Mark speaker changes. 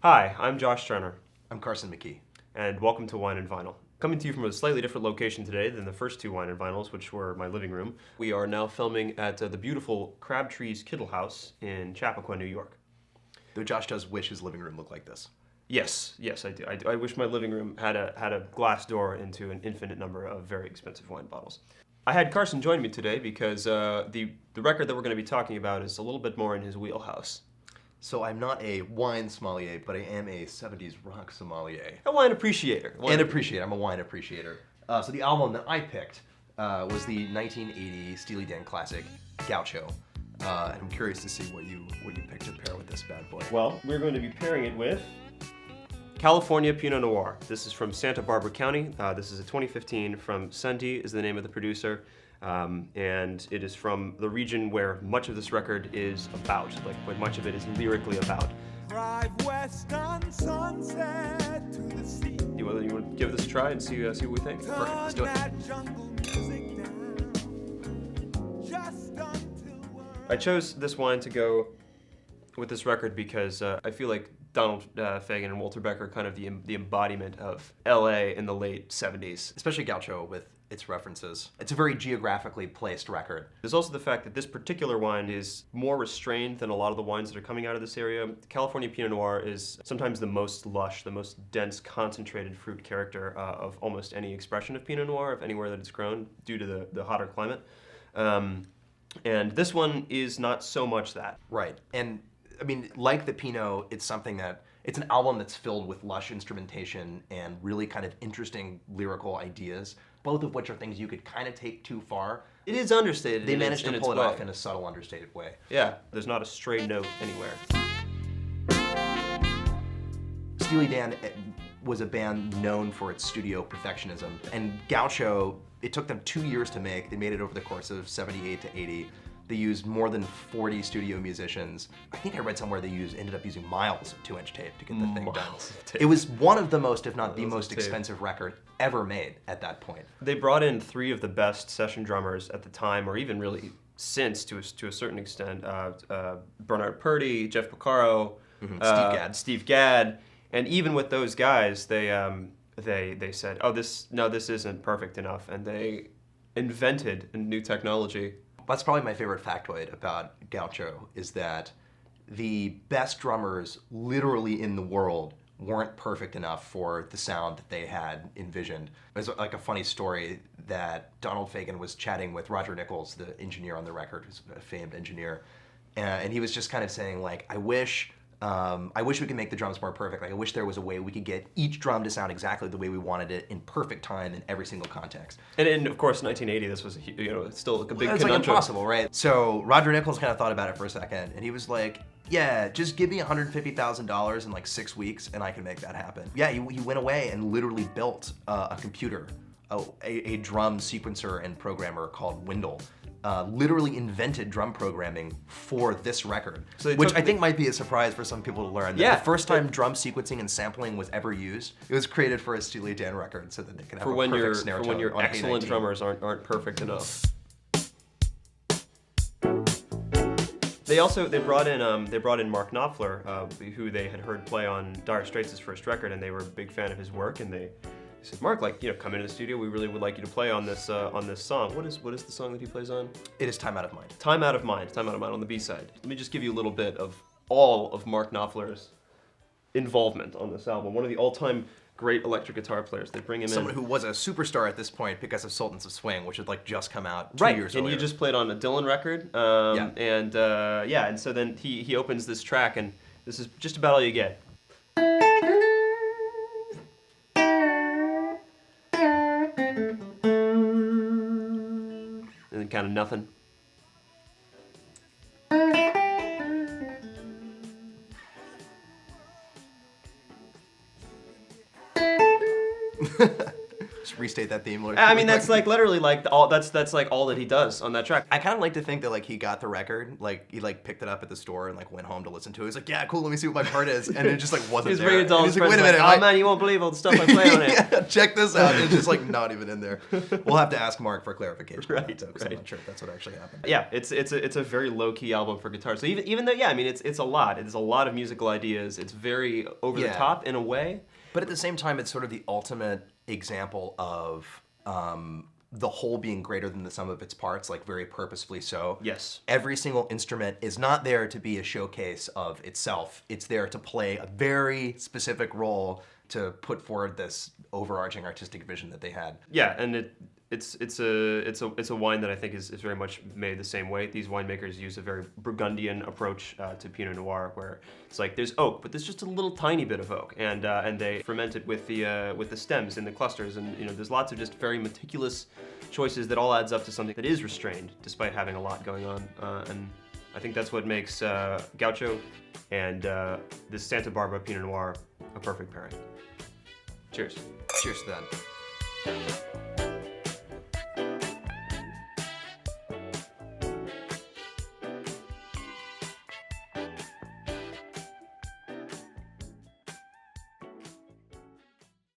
Speaker 1: Hi, I'm Josh Turner,
Speaker 2: I'm Carson McKee.
Speaker 1: and welcome to Wine and Vinyl. Coming to you from a slightly different location today than the first two Wine and Vinyls, which were my living room. We are now filming at the beautiful Crabtree's Kittle House in Chappaqua, New York.
Speaker 2: Though Josh does wish his living room looked like this.
Speaker 1: Yes, I do. I wish my living room had a glass door into an infinite number of very expensive wine bottles. I had Carson join me today because the record that we're going to be talking about is a little bit more in his wheelhouse.
Speaker 2: So I'm not a wine sommelier, but I am a 70s rock sommelier.
Speaker 1: A wine appreciator.
Speaker 2: I'm a wine appreciator. So the album that I picked was the 1980 Steely Dan classic, Gaucho. And I'm curious to see what you picked to pair with this bad boy.
Speaker 1: Well, we're going to be pairing it with California Pinot Noir. This is from Santa Barbara County. This is a 2015 from Senti is the name of the producer. And it is from the region where much of this record is about, like what much of it is lyrically about.
Speaker 3: Drive west on Sunset to the sea.
Speaker 1: You want to give this a try and see what we think?
Speaker 2: Perfect, let's do it.
Speaker 3: That jungle music down, just until
Speaker 1: I chose this wine to go with this record because I feel like Donald Fagen and Walter Beck are kind of the embodiment of LA in the late 70s.
Speaker 2: Especially Gaucho with its references. It's a very geographically placed record.
Speaker 1: There's also the fact that this particular wine is more restrained than a lot of the wines that are coming out of this area. California Pinot Noir is sometimes the most lush, the most dense, concentrated fruit character of almost any expression of Pinot Noir, of anywhere that it's grown, due to the hotter climate. And this one is not so much that.
Speaker 2: Right, and I mean, like the Pinot, it's an album that's filled with lush instrumentation and really kind of interesting lyrical ideas, both of which are things you could kind of take too far.
Speaker 1: It is understated.
Speaker 2: They managed to pull it
Speaker 1: way.
Speaker 2: off in a subtle, understated way.
Speaker 1: Yeah, there's not a stray note anywhere.
Speaker 2: Steely Dan was a band known for its studio perfectionism, and Gaucho, it took them 2 years to make. They made it over the course of 78 to 80. They used more than 40 studio musicians. I think I read somewhere they ended up using miles of 2-inch tape to get the thing done. It was one of the most, if not the most expensive record ever made at that point.
Speaker 1: They brought in three of the best session drummers at the time, or even really since, to a certain extent. Bernard Purdy, Jeff Porcaro, Steve Gadd. And even with those guys, they said, oh, this isn't perfect enough. And they invented a new technology.
Speaker 2: That's probably my favorite factoid about Gaucho, is that the best drummers literally in the world weren't perfect enough for the sound that they had envisioned. There's like a funny story that Donald Fagen was chatting with Roger Nichols, the engineer on the record, who's a famed engineer, and he was just kind of saying, like, I wish we could make the drums more perfect. Like, I wish there was a way we could get each drum to sound exactly the way we wanted it in perfect time in every single context.
Speaker 1: And of course, 1980, this was still a big conundrum.
Speaker 2: It's like impossible, right? So Roger Nichols kind of thought about it for a second, and he was like, yeah, just give me $150,000 in like 6 weeks, and I can make that happen. Yeah, he went away and literally built a computer, a drum sequencer and programmer called Windle. Literally invented drum programming for this record, which I think might be a surprise for some people to learn.
Speaker 1: Yeah.
Speaker 2: The first time drum sequencing and sampling was ever used, it was created for a Steely Dan record so that they could have a perfect snare tone
Speaker 1: for when your
Speaker 2: on
Speaker 1: excellent
Speaker 2: A19.
Speaker 1: drummers aren't perfect enough. They brought in Mark Knopfler, who they had heard play on Dire Straits' first record, and they were a big fan of his work, and they said, Mark, come into the studio. We really would like you to play on this song. What is the song that he plays on?
Speaker 2: It is Time Out of Mind.
Speaker 1: Time Out of Mind. Time Out of Mind on the B-side. Let me just give you a little bit of all of Mark Knopfler's involvement on this album. One of the all-time great electric guitar players. They bring him
Speaker 2: Someone
Speaker 1: in.
Speaker 2: who was a superstar at this point because of Sultans of Swing, which had like just come out 2
Speaker 1: right.
Speaker 2: years
Speaker 1: And
Speaker 2: earlier.
Speaker 1: you just played on a Dylan record. And so then he opens this track, and this is just about all you get. And then kind of nothing.
Speaker 2: Just restate that theme.
Speaker 1: I mean, that's like literally like all that's like all that he does on that track.
Speaker 2: I kind of like to think that like he got the record, like he like picked it up at the store and like went home to listen to it. He's like, yeah, cool, let me see what my part is, and it just like wasn't
Speaker 1: He's
Speaker 2: there.
Speaker 1: bringing it to all
Speaker 2: And
Speaker 1: his
Speaker 2: he's like,
Speaker 1: friends.
Speaker 2: wait a minute,
Speaker 1: Like, oh man, you won't believe all the stuff I play on it.
Speaker 2: yeah, check this out. And it's just like not even in there. We'll have to ask Mark for clarification.
Speaker 1: Right,
Speaker 2: on that, too, 'cause I'm
Speaker 1: right.
Speaker 2: not sure if that's what actually happened.
Speaker 1: Yeah, it's a very low key album for guitar. So even though I mean it's a lot. It's a lot of musical ideas. It's very over the
Speaker 2: Yeah.
Speaker 1: top in a way.
Speaker 2: But at the same time, it's sort of the ultimate example of the whole being greater than the sum of its parts, like very purposefully so.
Speaker 1: Yes.
Speaker 2: Every single instrument is not there to be a showcase of itself. It's there to play a very specific role to put forward this overarching artistic vision that they had.
Speaker 1: Yeah, and it's a wine that I think is very much made the same way. These winemakers use a very Burgundian approach to Pinot Noir, where it's like there's oak, but there's just a little tiny bit of oak, and they ferment it with the stems in the clusters, and there's lots of just very meticulous choices that all adds up to something that is restrained, despite having a lot going on, and I think that's what makes Gaucho and this Santa Barbara Pinot Noir a perfect pairing. Cheers.
Speaker 2: Cheers to that.